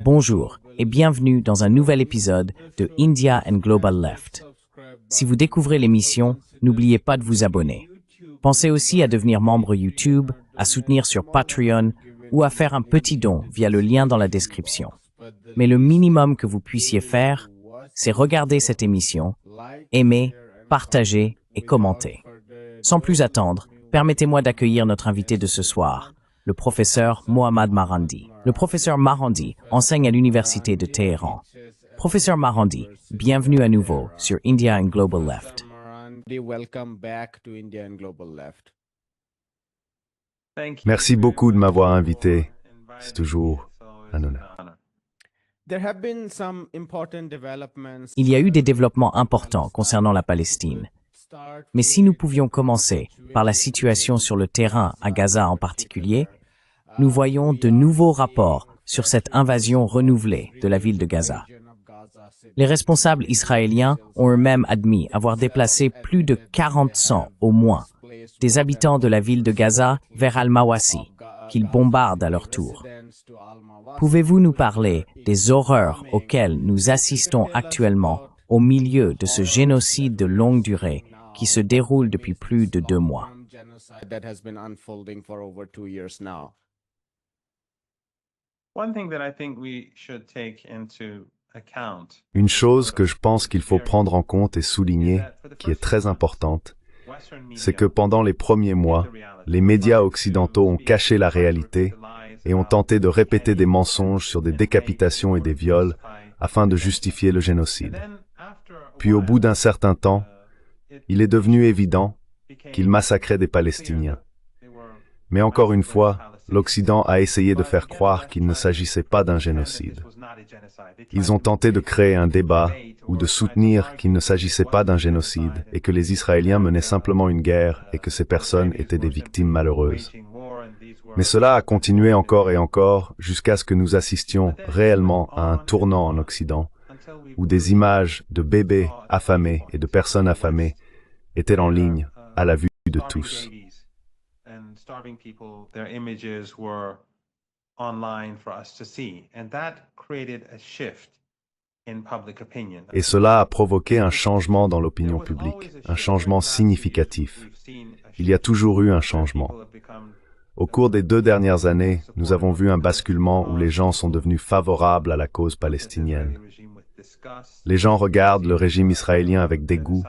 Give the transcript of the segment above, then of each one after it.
Bonjour et bienvenue dans un nouvel épisode de India and Global Left. Si vous découvrez l'émission, n'oubliez pas de vous abonner. Pensez aussi à devenir membre YouTube, à soutenir sur Patreon ou à faire un petit don via le lien dans la description. Mais le minimum que vous puissiez faire, c'est regarder cette émission, aimer, partager et commenter. Sans plus attendre, permettez-moi d'accueillir notre invité de ce soir, le professeur Mohammad Marandi. Le professeur Marandi enseigne à l'université de Téhéran. Professeur Marandi, bienvenue à nouveau sur India and Global Left. Merci beaucoup de m'avoir invité. C'est toujours un honneur. Il y a eu des développements importants concernant la Palestine. Mais si nous pouvions commencer par la situation sur le terrain à Gaza en particulier, nous voyons de nouveaux rapports sur cette invasion renouvelée de la ville de Gaza. Les responsables israéliens ont eux-mêmes admis avoir déplacé plus de 400 au moins des habitants de la ville de Gaza vers Al-Mawasi, qu'ils bombardent à leur tour. Pouvez-vous nous parler des horreurs auxquelles nous assistons actuellement au milieu de ce génocide de longue durée qui se déroule depuis plus de 2 mois? Une chose que je pense qu'il faut prendre en compte et souligner, qui est très importante, c'est que pendant les premiers mois, les médias occidentaux ont caché la réalité et ont tenté de répéter des mensonges sur des décapitations et des viols afin de justifier le génocide. Puis au bout d'un certain temps, il est devenu évident qu'ils massacraient des Palestiniens. Mais encore une fois, l'Occident a essayé de faire croire qu'il ne s'agissait pas d'un génocide. Ils ont tenté de créer un débat ou de soutenir qu'il ne s'agissait pas d'un génocide et que les Israéliens menaient simplement une guerre et que ces personnes étaient des victimes malheureuses. Mais cela a continué encore et encore jusqu'à ce que nous assistions réellement à un tournant en Occident, où des images de bébés affamés et de personnes affamées étaient en ligne à la vue de tous. Et cela a provoqué un changement dans l'opinion publique, un changement significatif. Il y a toujours eu un changement. Au cours des 2 dernières années, nous avons vu un basculement où les gens sont devenus favorables à la cause palestinienne. Les gens regardent le régime israélien avec dégoût.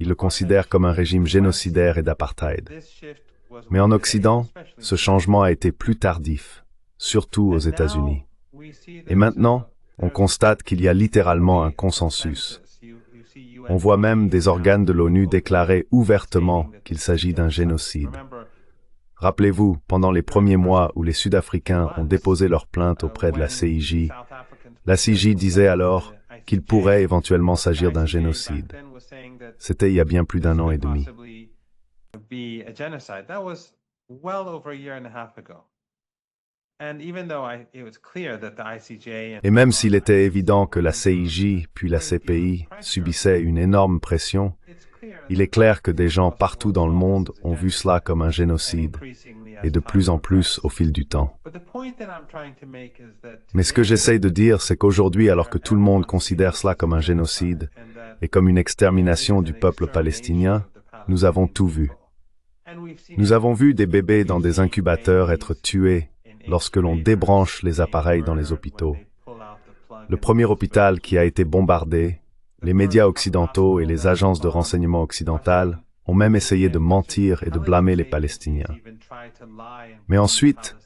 Ils le considèrent comme un régime génocidaire et d'apartheid. Mais en Occident, ce changement a été plus tardif, surtout aux États-Unis. Et maintenant, on constate qu'il y a littéralement un consensus. On voit même des organes de l'ONU déclarer ouvertement qu'il s'agit d'un génocide. Rappelez-vous, pendant les premiers mois où les Sud-Africains ont déposé leur plainte auprès de la CIJ disait alors qu'il pourrait éventuellement s'agir d'un génocide. C'était il y a bien plus d'1 an et demi. Et même s'il était évident que la CIJ puis la CPI subissaient une énorme pression, il est clair que des gens partout dans le monde ont vu cela comme un génocide, et de plus en plus au fil du temps. Mais ce que j'essaye de dire, c'est qu'aujourd'hui, alors que tout le monde considère cela comme un génocide et comme une extermination du peuple palestinien, nous avons tout vu. Nous avons vu des bébés dans des incubateurs être tués lorsque l'on débranche les appareils dans les hôpitaux. Le premier hôpital qui a été bombardé, les médias occidentaux et les agences de renseignement occidentales ont même essayé de mentir et de blâmer les Palestiniens. Mais ensuite,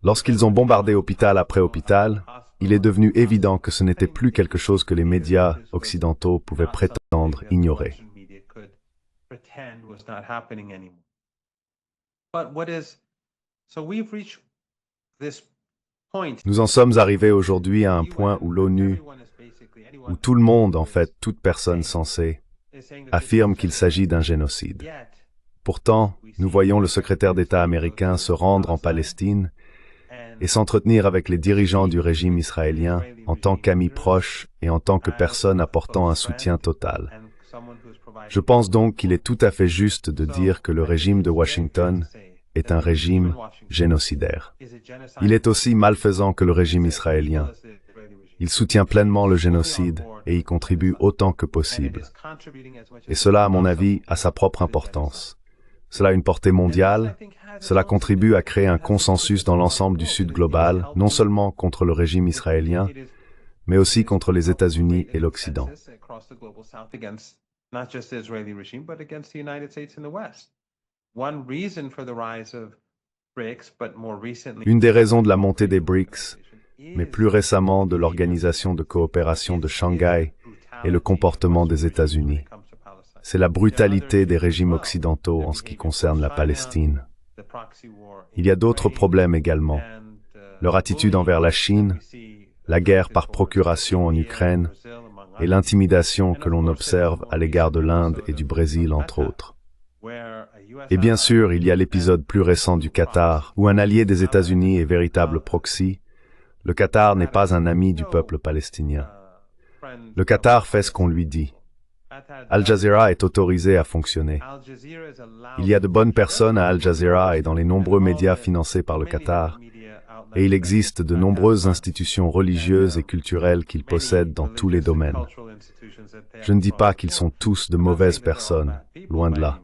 lorsqu'ils ont bombardé hôpital après hôpital, il est devenu évident que ce n'était plus quelque chose que les médias occidentaux pouvaient prétendre ignorer. Nous en sommes arrivés aujourd'hui à un point où l'ONU, où tout le monde, en fait, toute personne censée, affirme qu'il s'agit d'un génocide. Pourtant, nous voyons le secrétaire d'État américain se rendre en Palestine et s'entretenir avec les dirigeants du régime israélien en tant qu'amis proches et en tant que personne apportant un soutien total. Je pense donc qu'il est tout à fait juste de dire que le régime de Washington est un régime génocidaire. Il est aussi malfaisant que le régime israélien. Il soutient pleinement le génocide et y contribue autant que possible. Et cela, à mon avis, a sa propre importance. Cela a une portée mondiale. Cela contribue à créer un consensus dans l'ensemble du Sud global, non seulement contre le régime israélien, mais aussi contre les États-Unis et l'Occident. Une des raisons de la montée des BRICS, mais plus récemment de l'Organisation de coopération de Shanghai, est le comportement des États-Unis. C'est la brutalité des régimes occidentaux en ce qui concerne la Palestine. Il y a d'autres problèmes également. Leur attitude envers la Chine, la guerre par procuration en Ukraine et l'intimidation que l'on observe à l'égard de l'Inde et du Brésil, entre autres. Et bien sûr, il y a l'épisode plus récent du Qatar, où un allié des États-Unis est véritable proxy. Le Qatar n'est pas un ami du peuple palestinien. Le Qatar fait ce qu'on lui dit. Al Jazeera est autorisé à fonctionner. Il y a de bonnes personnes à Al Jazeera et dans les nombreux médias financés par le Qatar, et il existe de nombreuses institutions religieuses et culturelles qu'il possède dans tous les domaines. Je ne dis pas qu'ils sont tous de mauvaises personnes, loin de là.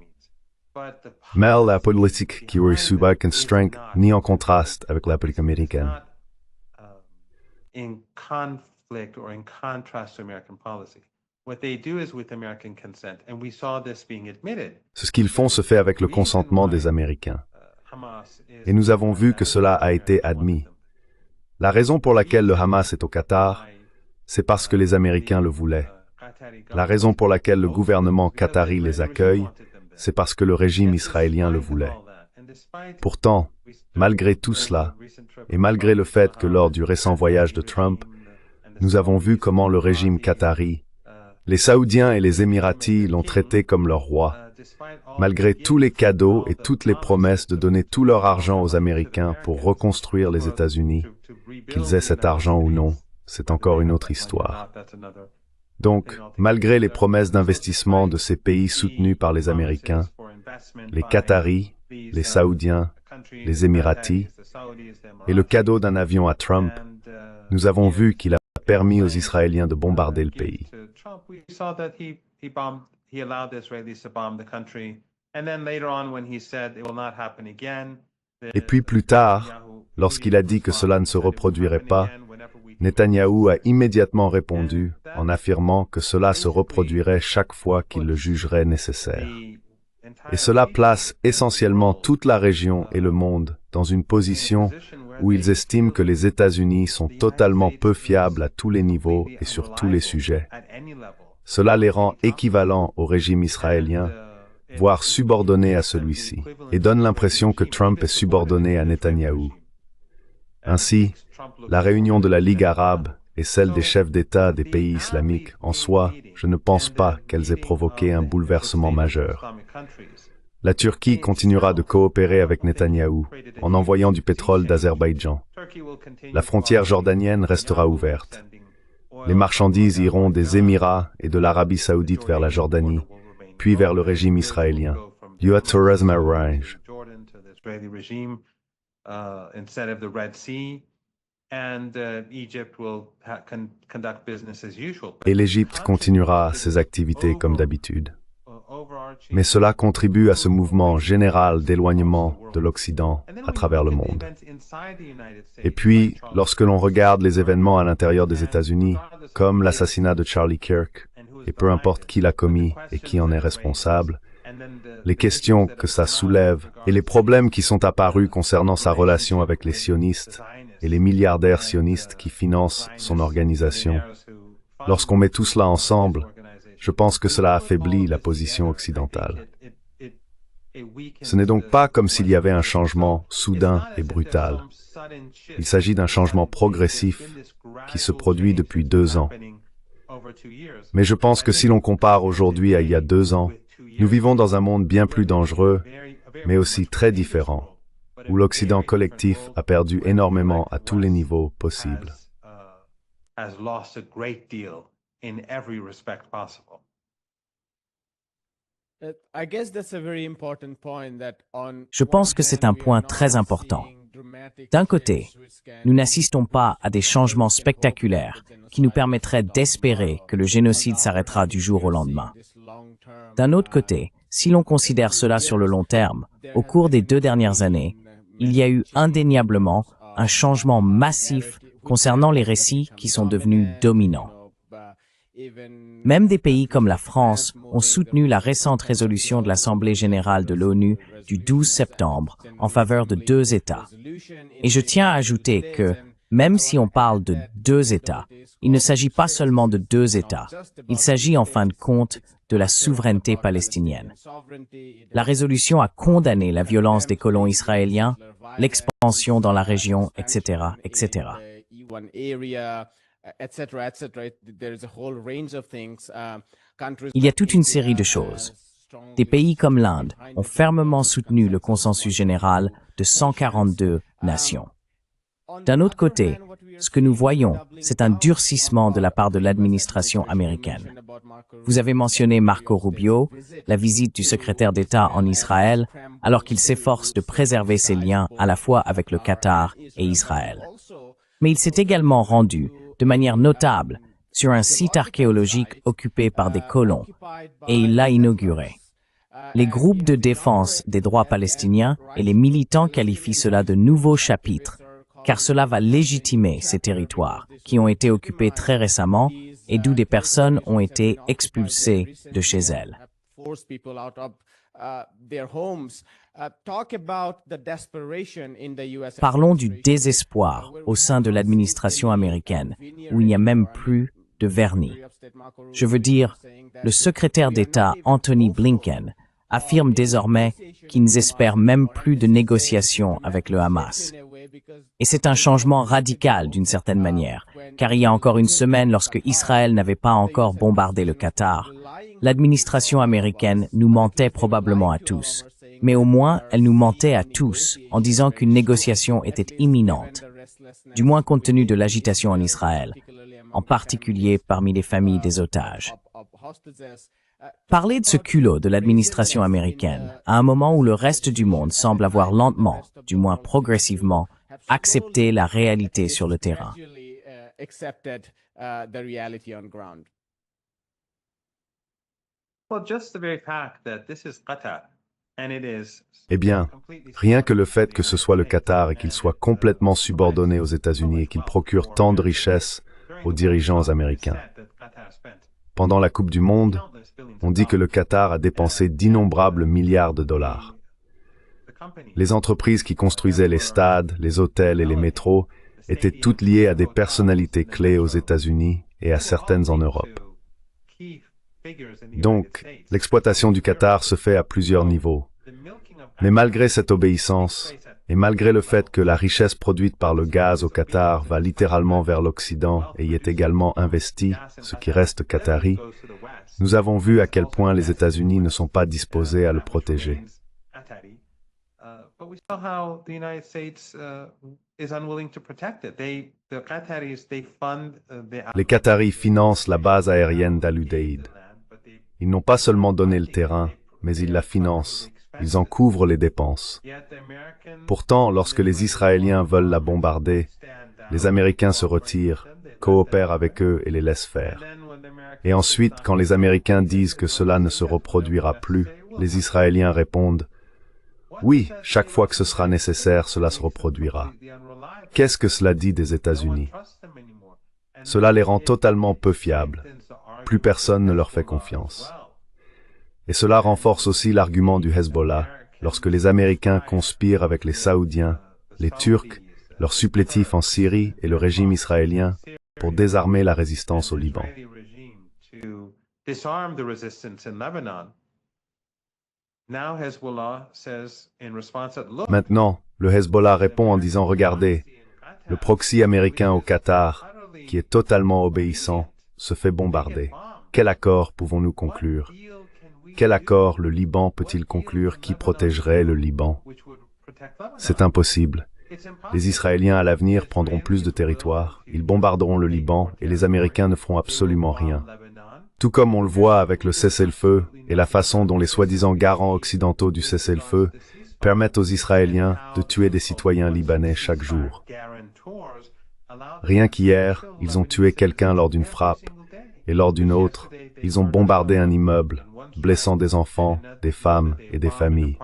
Mais la politique qui est souvent constreinte ni en contraste avec la politique américaine. Ce qu'ils font se fait avec le consentement des Américains. Et nous avons vu que cela a été admis. La raison pour laquelle le Hamas est au Qatar, c'est parce que les Américains le voulaient. La raison pour laquelle le gouvernement qatari les accueille, c'est parce que le régime israélien le voulait. Pourtant, malgré tout cela, et malgré le fait que lors du récent voyage de Trump, nous avons vu comment le régime qatari, les Saoudiens et les Émiratis l'ont traité comme leur roi. Malgré tous les cadeaux et toutes les promesses de donner tout leur argent aux Américains pour reconstruire les États-Unis, qu'ils aient cet argent ou non, c'est encore une autre histoire. Donc, malgré les promesses d'investissement de ces pays soutenus par les Américains, les Qataris, les Saoudiens, les Émiratis, et le cadeau d'un avion à Trump, nous avons vu qu'il a permis aux Israéliens de bombarder le pays. Et puis plus tard, lorsqu'il a dit que cela ne se reproduirait pas, Netanyahou a immédiatement répondu en affirmant que cela se reproduirait chaque fois qu'il le jugerait nécessaire. Et cela place essentiellement toute la région et le monde dans une position où ils estiment que les États-Unis sont totalement peu fiables à tous les niveaux et sur tous les sujets. Cela les rend équivalents au régime israélien, voire subordonnés à celui-ci, et donne l'impression que Trump est subordonné à Netanyahou. Ainsi, la réunion de la Ligue arabe et celle des chefs d'État des pays islamiques, en soi, je ne pense pas qu'elles aient provoqué un bouleversement majeur. La Turquie continuera de coopérer avec Netanyahou en envoyant du pétrole d'Azerbaïdjan. La frontière jordanienne restera ouverte. Les marchandises iront des Émirats et de l'Arabie saoudite vers la Jordanie, puis vers le régime israélien. Et l'Égypte continuera ses activités comme d'habitude. Mais cela contribue à ce mouvement général d'éloignement de l'Occident à travers le monde. Et puis, lorsque l'on regarde les événements à l'intérieur des États-Unis, comme l'assassinat de Charlie Kirk, et peu importe qui l'a commis et qui en est responsable, les questions que ça soulève et les problèmes qui sont apparus concernant sa relation avec les sionistes et les milliardaires sionistes qui financent son organisation, lorsqu'on met tout cela ensemble, je pense que cela affaiblit la position occidentale. Ce n'est donc pas comme s'il y avait un changement soudain et brutal. Il s'agit d'un changement progressif qui se produit depuis 2 ans. Mais je pense que si l'on compare aujourd'hui à il y a 2 ans, nous vivons dans un monde bien plus dangereux, mais aussi très différent, où l'Occident collectif a perdu énormément à tous les niveaux possibles. Je pense que c'est un point très important. D'un côté, nous n'assistons pas à des changements spectaculaires qui nous permettraient d'espérer que le génocide s'arrêtera du jour au lendemain. D'un autre côté, si l'on considère cela sur le long terme, au cours des 2 dernières années, il y a eu indéniablement un changement massif concernant les récits qui sont devenus dominants. Même des pays comme la France ont soutenu la récente résolution de l'Assemblée générale de l'ONU du 12 septembre en faveur de 2 États. Et je tiens à ajouter que, même si on parle de 2 États, il ne s'agit pas seulement de 2 États, il s'agit en fin de compte de la souveraineté palestinienne. La résolution a condamné la violence des colons israéliens, l'expansion dans la région, etc., etc. Il y a toute une série de choses. Des pays comme l'Inde ont fermement soutenu le consensus général de 142 nations. D'un autre côté, ce que nous voyons, c'est un durcissement de la part de l'administration américaine. Vous avez mentionné Marco Rubio, la visite du secrétaire d'État en Israël, alors qu'il s'efforce de préserver ses liens à la fois avec le Qatar et Israël. Mais il s'est également rendu, de manière notable, sur un site archéologique occupé par des colons, et il l'a inauguré. Les groupes de défense des droits palestiniens et les militants qualifient cela de nouveau chapitre, car cela va légitimer ces territoires qui ont été occupés très récemment et d'où des personnes ont été expulsées de chez elles. Parlons du désespoir au sein de l'administration américaine, où il n'y a même plus de vernis. Je veux dire, le secrétaire d'État Anthony Blinken affirme désormais qu'ils espèrent même plus de négociations avec le Hamas. Et c'est un changement radical d'une certaine manière, car il y a encore une semaine, lorsque Israël n'avait pas encore bombardé le Qatar, l'administration américaine nous mentait probablement à tous. Mais au moins, elle nous mentait à tous en disant qu'une négociation était imminente, du moins compte tenu de l'agitation en Israël, en particulier parmi les familles des otages. Parler de ce culot de l'administration américaine à un moment où le reste du monde semble avoir lentement, du moins progressivement, accepté la réalité sur le terrain. Eh bien, rien que le fait que ce soit le Qatar et qu'il soit complètement subordonné aux États-Unis et qu'il procure tant de richesses aux dirigeants américains. Pendant la Coupe du Monde, on dit que le Qatar a dépensé d'innombrables milliards de dollars. Les entreprises qui construisaient les stades, les hôtels et les métros étaient toutes liées à des personnalités clés aux États-Unis et à certaines en Europe. Donc, l'exploitation du Qatar se fait à plusieurs niveaux. Mais malgré cette obéissance, et malgré le fait que la richesse produite par le gaz au Qatar va littéralement vers l'Occident et y est également investie, ce qui reste qatari, nous avons vu à quel point les États-Unis ne sont pas disposés à le protéger. Les Qataris financent la base aérienne d'Al-Udeid. Ils n'ont pas seulement donné le terrain, mais ils la financent. Ils en couvrent les dépenses. Pourtant, lorsque les Israéliens veulent la bombarder, les Américains se retirent, coopèrent avec eux et les laissent faire. Et ensuite, quand les Américains disent que cela ne se reproduira plus, les Israéliens répondent « Oui, chaque fois que ce sera nécessaire, cela se reproduira. » Qu'est-ce que cela dit des États-Unis? Cela les rend totalement peu fiables. Plus personne ne leur fait confiance. Et cela renforce aussi l'argument du Hezbollah, lorsque les Américains conspirent avec les Saoudiens, les Turcs, leurs supplétifs en Syrie et le régime israélien pour désarmer la résistance au Liban. Maintenant, le Hezbollah répond en disant « Regardez, le proxy américain au Qatar, qui est totalement obéissant, se fait bombarder. Quel accord pouvons-nous conclure? Quel accord le Liban peut-il conclure qui protégerait le Liban? C'est impossible. Les Israéliens à l'avenir prendront plus de territoire, ils bombarderont le Liban et les Américains ne feront absolument rien. Tout comme on le voit avec le cessez-le-feu et la façon dont les soi-disant garants occidentaux du cessez-le-feu permettent aux Israéliens de tuer des citoyens libanais chaque jour. Rien qu'hier, ils ont tué quelqu'un lors d'une frappe, et lors d'une autre, ils ont bombardé un immeuble, blessant des enfants, des femmes et des familles.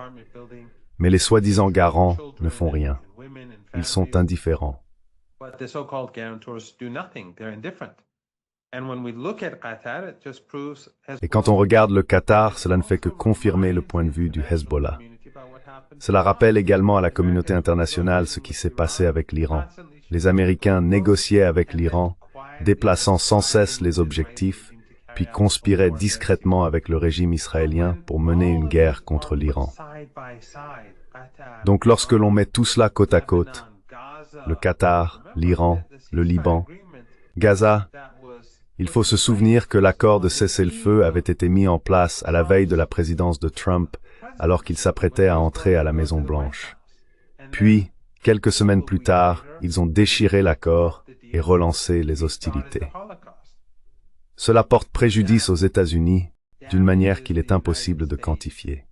Mais les soi-disant garants ne font rien. Ils sont indifférents. Et quand on regarde le Qatar, cela ne fait que confirmer le point de vue du Hezbollah. Cela rappelle également à la communauté internationale ce qui s'est passé avec l'Iran. Les Américains négociaient avec l'Iran, déplaçant sans cesse les objectifs, puis conspiraient discrètement avec le régime israélien pour mener une guerre contre l'Iran. Donc lorsque l'on met tout cela côte à côte, le Qatar, l'Iran, le Liban, Gaza, il faut se souvenir que l'accord de cessez-le-feu avait été mis en place à la veille de la présidence de Trump, alors qu'il s'apprêtait à entrer à la Maison-Blanche. Puis, quelques semaines plus tard, ils ont déchiré l'accord et relancé les hostilités. Cela porte préjudice aux États-Unis d'une manière qu'il est impossible de quantifier.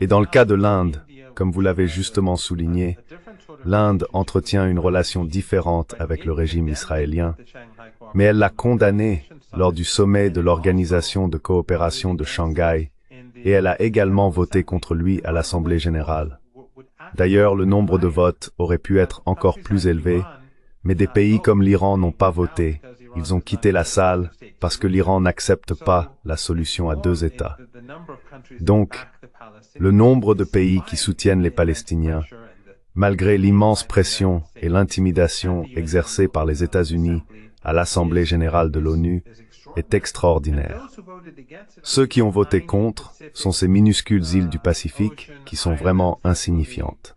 Et dans le cas de l'Inde, comme vous l'avez justement souligné, l'Inde entretient une relation différente avec le régime israélien, mais elle l'a condamné lors du sommet de l'Organisation de coopération de Shanghai, et elle a également voté contre lui à l'Assemblée générale. D'ailleurs, le nombre de votes aurait pu être encore plus élevé, mais des pays comme l'Iran n'ont pas voté. Ils ont quitté la salle parce que l'Iran n'accepte pas la solution à deux États. Donc, le nombre de pays qui soutiennent les Palestiniens, malgré l'immense pression et l'intimidation exercées par les États-Unis à l'Assemblée générale de l'ONU, est extraordinaire. Ceux qui ont voté contre sont ces minuscules îles du Pacifique qui sont vraiment insignifiantes.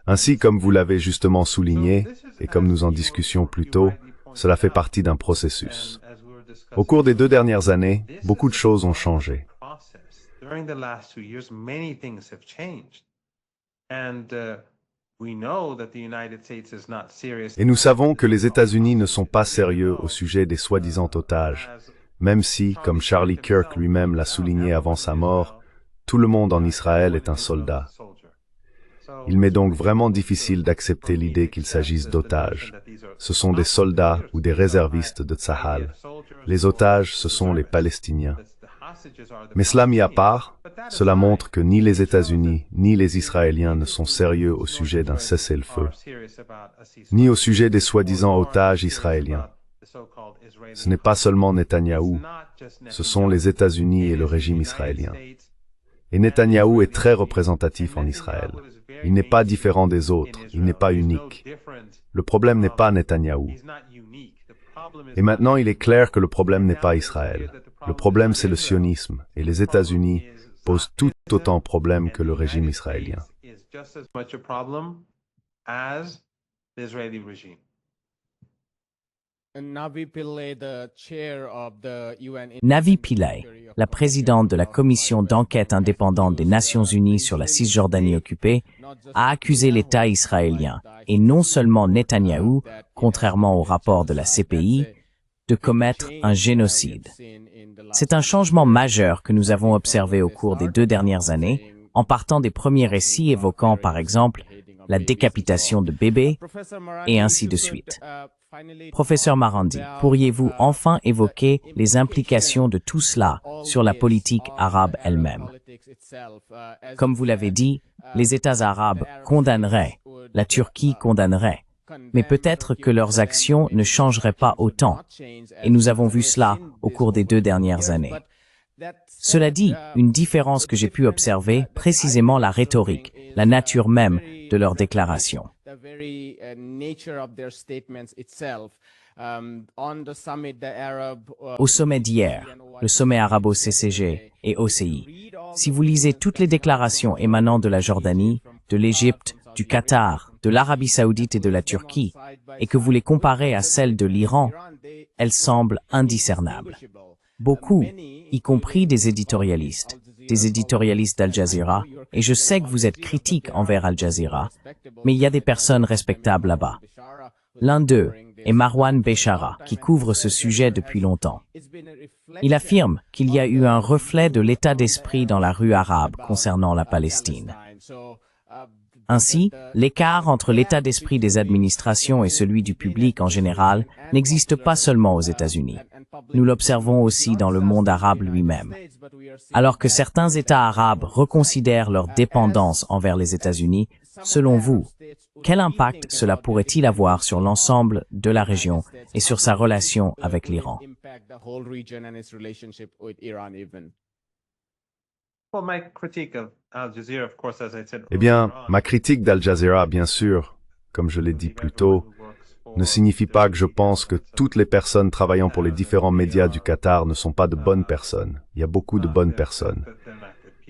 Ainsi, comme vous l'avez justement souligné, et comme nous en discussions plus tôt, cela fait partie d'un processus. Au cours des 2 dernières années, beaucoup de choses ont changé. Et nous savons que les États-Unis ne sont pas sérieux au sujet des soi-disant otages, même si, comme Charlie Kirk lui-même l'a souligné avant sa mort, tout le monde en Israël est un soldat. Il m'est donc vraiment difficile d'accepter l'idée qu'il s'agisse d'otages. Ce sont des soldats ou des réservistes de Tsahal. Les otages, ce sont les Palestiniens. Mais cela mis à part, cela montre que ni les États-Unis ni les Israéliens ne sont sérieux au sujet d'un cessez-le-feu, ni au sujet des soi-disant otages israéliens. Ce n'est pas seulement Netanyahou, ce sont les États-Unis et le régime israélien. Et Netanyahou est très représentatif en Israël. Il n'est pas différent des autres, il n'est pas unique. Le problème n'est pas Netanyahou. Et maintenant, il est clair que le problème n'est pas Israël. Le problème, c'est le sionisme, et les États-Unis posent tout autant de problèmes que le régime israélien. Navi Pillay, la présidente de la commission d'enquête indépendante des Nations Unies sur la Cisjordanie occupée, a accusé l'État israélien, et non seulement Netanyahou, contrairement au rapport de la CPI, de commettre un génocide. C'est un changement majeur que nous avons observé au cours des 2 dernières années, en partant des premiers récits évoquant, par exemple, la décapitation de bébés, et ainsi de suite. Professeur Marandi, pourriez-vous enfin évoquer les implications de tout cela sur la politique arabe elle-même? Comme vous l'avez dit, les États arabes condamneraient, la Turquie condamnerait, mais peut-être que leurs actions ne changeraient pas autant, et nous avons vu cela au cours des 2 dernières années. Cela dit, une différence que j'ai pu observer, précisément la rhétorique, la nature même de leurs déclarations. Au sommet d'hier, le sommet arabo-CCG et OCI, si vous lisez toutes les déclarations émanant de la Jordanie, de l'Égypte, du Qatar, de l'Arabie saoudite et de la Turquie, et que vous les comparez à celles de l'Iran, elles semblent indiscernables. Beaucoup, y compris des éditorialistes, des éditorialistes d'Al Jazeera, et je sais que vous êtes critique envers Al Jazeera, mais il y a des personnes respectables là-bas. L'un d'eux est Marwan Bechara, qui couvre ce sujet depuis longtemps. Il affirme qu'il y a eu un reflet de l'état d'esprit dans la rue arabe concernant la Palestine. Ainsi, l'écart entre l'état d'esprit des administrations et celui du public en général n'existe pas seulement aux États-Unis. Nous l'observons aussi dans le monde arabe lui-même. Alors que certains États arabes reconsidèrent leur dépendance envers les États-Unis, selon vous, quel impact cela pourrait-il avoir sur l'ensemble de la région et sur sa relation avec l'Iran? Eh bien, ma critique d'Al Jazeera, bien sûr, comme je l'ai dit plus tôt, ne signifie pas que je pense que toutes les personnes travaillant pour les différents médias du Qatar ne sont pas de bonnes personnes. Il y a beaucoup de bonnes personnes.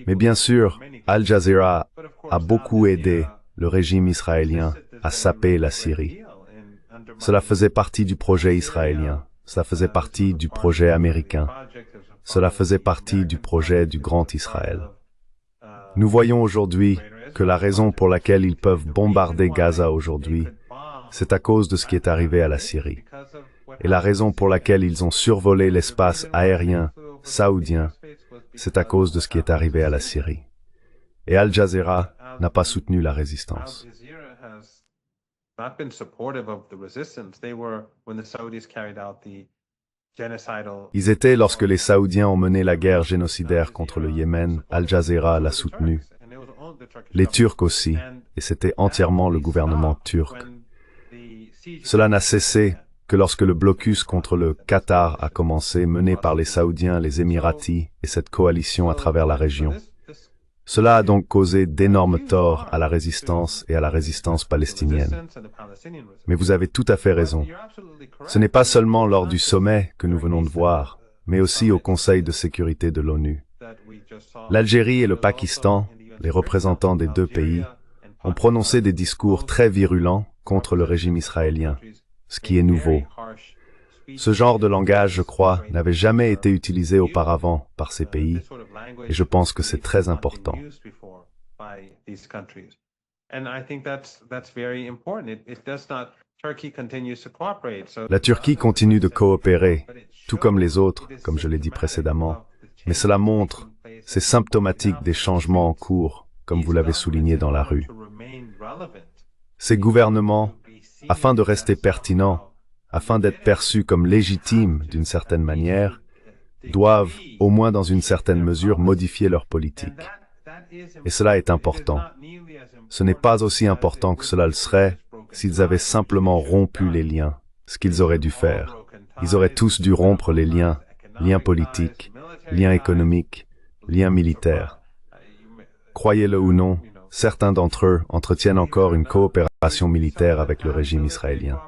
Mais bien sûr, Al Jazeera a beaucoup aidé le régime israélien à saper la Syrie. Cela faisait partie du projet israélien. Cela faisait partie du projet américain. Cela faisait partie du projet du Grand Israël. Nous voyons aujourd'hui que la raison pour laquelle ils peuvent bombarder Gaza aujourd'hui, c'est à cause de ce qui est arrivé à la Syrie. Et la raison pour laquelle ils ont survolé l'espace aérien saoudien, c'est à cause de ce qui est arrivé à la Syrie. Et Al Jazeera n'a pas soutenu la résistance. Ils étaient lorsque les Saoudiens ont mené la guerre génocidaire contre le Yémen, Al Jazeera l'a soutenu. Les Turcs aussi, et c'était entièrement le gouvernement turc. Cela n'a cessé que lorsque le blocus contre le Qatar a commencé, mené par les Saoudiens, les Émiratis et cette coalition à travers la région. Cela a donc causé d'énormes torts à la résistance et à la résistance palestinienne. Mais vous avez tout à fait raison. Ce n'est pas seulement lors du sommet que nous venons de voir, mais aussi au Conseil de sécurité de l'ONU. L'Algérie et le Pakistan, les représentants des deux pays, ont prononcé des discours très virulents contre le régime israélien, ce qui est nouveau. Ce genre de langage, je crois, n'avait jamais été utilisé auparavant par ces pays, et je pense que c'est très important. La Turquie continue de coopérer, tout comme les autres, comme je l'ai dit précédemment, mais cela montre, c'est symptomatique des changements en cours, comme vous l'avez souligné dans la rue. Ces gouvernements, afin de rester pertinents, afin d'être perçus comme légitimes d'une certaine manière, doivent, au moins dans une certaine mesure, modifier leur politique. Et cela est important. Ce n'est pas aussi important que cela le serait s'ils avaient simplement rompu les liens, ce qu'ils auraient dû faire. Ils auraient tous dû rompre les liens, liens politiques, liens économiques, liens militaires. Croyez-le ou non, certains d'entre eux entretiennent encore une coopération militaire avec le régime israélien.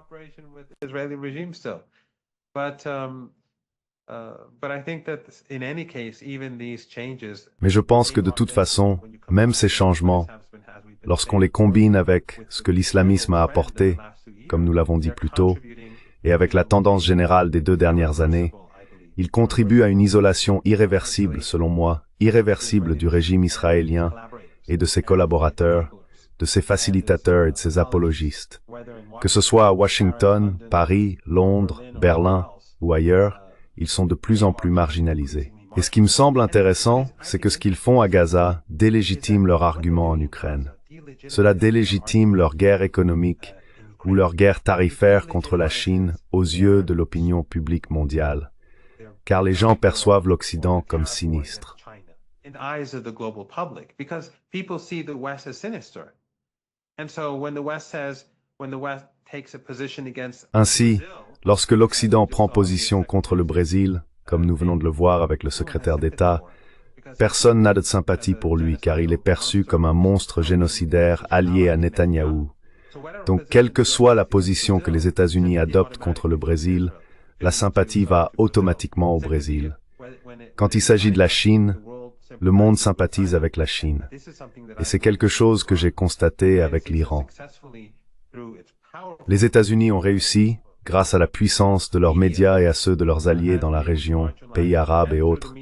Mais je pense que de toute façon, même ces changements, lorsqu'on les combine avec ce que l'islamisme a apporté, comme nous l'avons dit plus tôt, et avec la tendance générale des 2 dernières années, ils contribuent à une isolation irréversible, selon moi, irréversible du régime israélien et de ses collaborateurs, de ses facilitateurs et de ses apologistes. Que ce soit à Washington, Paris, Londres, Berlin ou ailleurs, ils sont de plus en plus marginalisés. Et ce qui me semble intéressant, c'est que ce qu'ils font à Gaza délégitime leur argument en Ukraine. Cela délégitime leur guerre économique ou leur guerre tarifaire contre la Chine aux yeux de l'opinion publique mondiale, car les gens perçoivent l'Occident comme sinistre. Ainsi, lorsque l'Occident prend position contre le Brésil, comme nous venons de le voir avec le secrétaire d'État, personne n'a de sympathie pour lui car il est perçu comme un monstre génocidaire allié à Netanyahou. Donc, quelle que soit la position que les États-Unis adoptent contre le Brésil, la sympathie va automatiquement au Brésil. Quand il s'agit de la Chine, le monde sympathise avec la Chine. Et c'est quelque chose que j'ai constaté avec l'Iran. Les États-Unis ont réussi, grâce à la puissance de leurs médias et à ceux de leurs alliés dans la région, pays arabes et autres,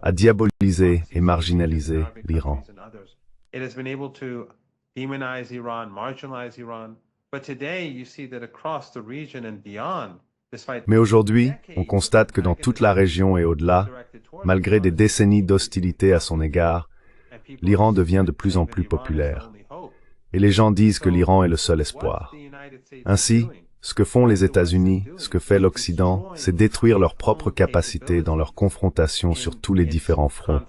à diaboliser et marginaliser l'Iran. It has been able to demonize Iran, marginalize Iran, but today you see that across the region and beyond, despite Mais aujourd'hui, on constate que dans toute la région et au-delà, malgré des décennies d'hostilité à son égard, l'Iran devient de plus en plus populaire. Et les gens disent que l'Iran est le seul espoir. Ainsi, ce que font les États-Unis, ce que fait l'Occident, c'est détruire leurs propres capacités dans leur confrontation sur tous les différents fronts.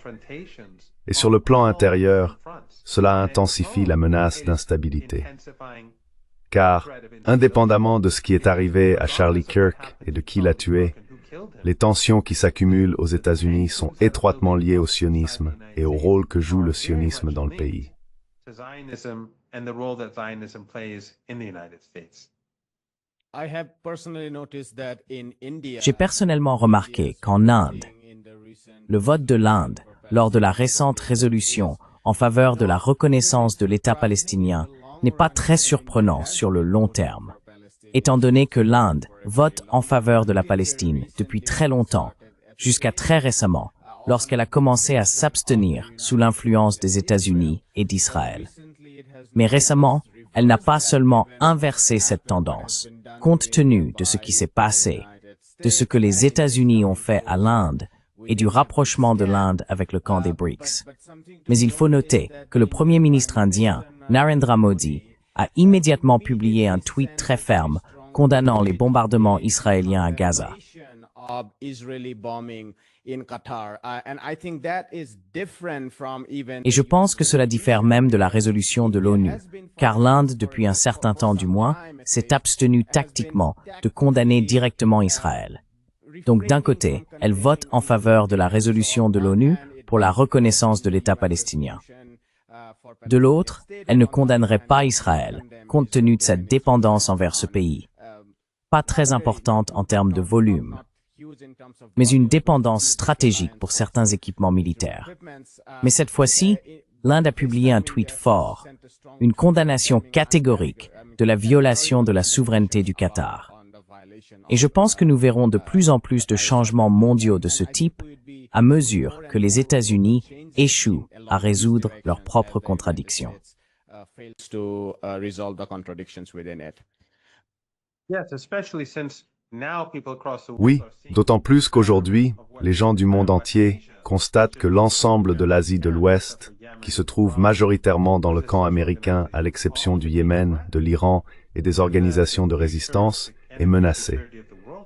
Et sur le plan intérieur, cela intensifie la menace d'instabilité. Car, indépendamment de ce qui est arrivé à Charlie Kirk et de qui l'a tué, les tensions qui s'accumulent aux États-Unis sont étroitement liées au sionisme et au rôle que joue le sionisme dans le pays. J'ai personnellement remarqué qu'en Inde, le vote de l'Inde, lors de la récente résolution en faveur de la reconnaissance de l'État palestinien, n'est pas très surprenant sur le long terme, étant donné que l'Inde vote en faveur de la Palestine depuis très longtemps, jusqu'à très récemment, lorsqu'elle a commencé à s'abstenir sous l'influence des États-Unis et d'Israël. Mais récemment, elle n'a pas seulement inversé cette tendance, compte tenu de ce qui s'est passé, de ce que les États-Unis ont fait à l'Inde et du rapprochement de l'Inde avec le camp des BRICS. Mais il faut noter que le Premier ministre indien, Narendra Modi, a immédiatement publié un tweet très ferme condamnant les bombardements israéliens à Gaza. Et je pense que cela diffère même de la résolution de l'ONU, car l'Inde, depuis un certain temps du moins, s'est abstenue tactiquement de condamner directement Israël. Donc d'un côté, elle vote en faveur de la résolution de l'ONU pour la reconnaissance de l'État palestinien. De l'autre, elle ne condamnerait pas Israël, compte tenu de sa dépendance envers ce pays. Pas très importante en termes de volume, mais une dépendance stratégique pour certains équipements militaires. Mais cette fois-ci, l'Inde a publié un tweet fort, une condamnation catégorique de la violation de la souveraineté du Qatar. Et je pense que nous verrons de plus en plus de changements mondiaux de ce type à mesure que les États-Unis échouent à résoudre leurs propres contradictions. Oui, d'autant plus qu'aujourd'hui, les gens du monde entier constatent que l'ensemble de l'Asie de l'Ouest, qui se trouve majoritairement dans le camp américain à l'exception du Yémen, de l'Iran et des organisations de résistance, est menacée.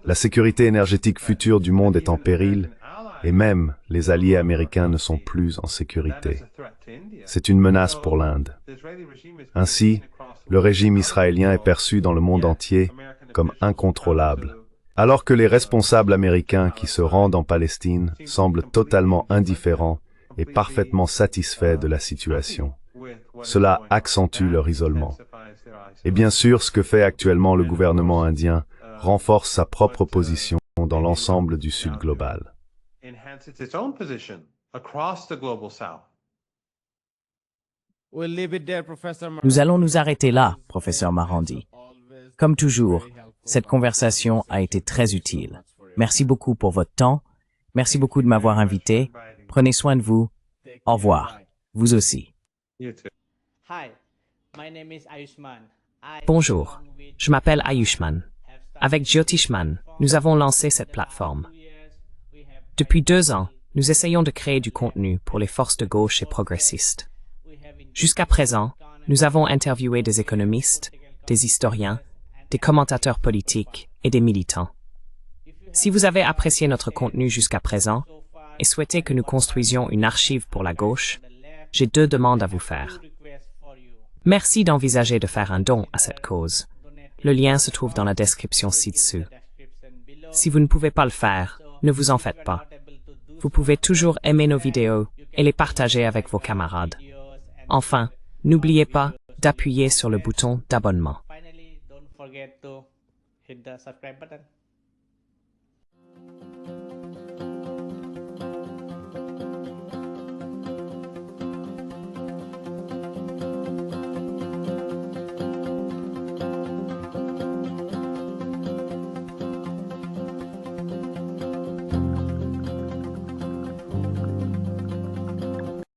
La sécurité énergétique future du monde est en péril, et même les alliés américains ne sont plus en sécurité. C'est une menace pour l'Inde. Ainsi, le régime israélien est perçu dans le monde entier comme incontrôlable, alors que les responsables américains qui se rendent en Palestine semblent totalement indifférents et parfaitement satisfaits de la situation. Cela accentue leur isolement. Et bien sûr, ce que fait actuellement le gouvernement indien renforce sa propre position dans l'ensemble du Sud global. Nous allons nous arrêter là, professeur Marandi. Comme toujours, cette conversation a été très utile. Merci beaucoup pour votre temps. Merci beaucoup de m'avoir invité. Prenez soin de vous. Au revoir. Vous aussi. Bonjour, je m'appelle Ayushman. Avec Jyotishman, nous avons lancé cette plateforme. Depuis 2 ans, nous essayons de créer du contenu pour les forces de gauche et progressistes. Jusqu'à présent, nous avons interviewé des économistes, des historiens, des commentateurs politiques et des militants. Si vous avez apprécié notre contenu jusqu'à présent et souhaitez que nous construisions une archive pour la gauche, j'ai 2 demandes à vous faire. Merci d'envisager de faire un don à cette cause. Le lien se trouve dans la description ci-dessous. Si vous ne pouvez pas le faire, ne vous en faites pas. Vous pouvez toujours aimer nos vidéos et les partager avec vos camarades. Enfin, n'oubliez pas d'appuyer sur le bouton d'abonnement. Finally, don't forget to hit the subscribe button.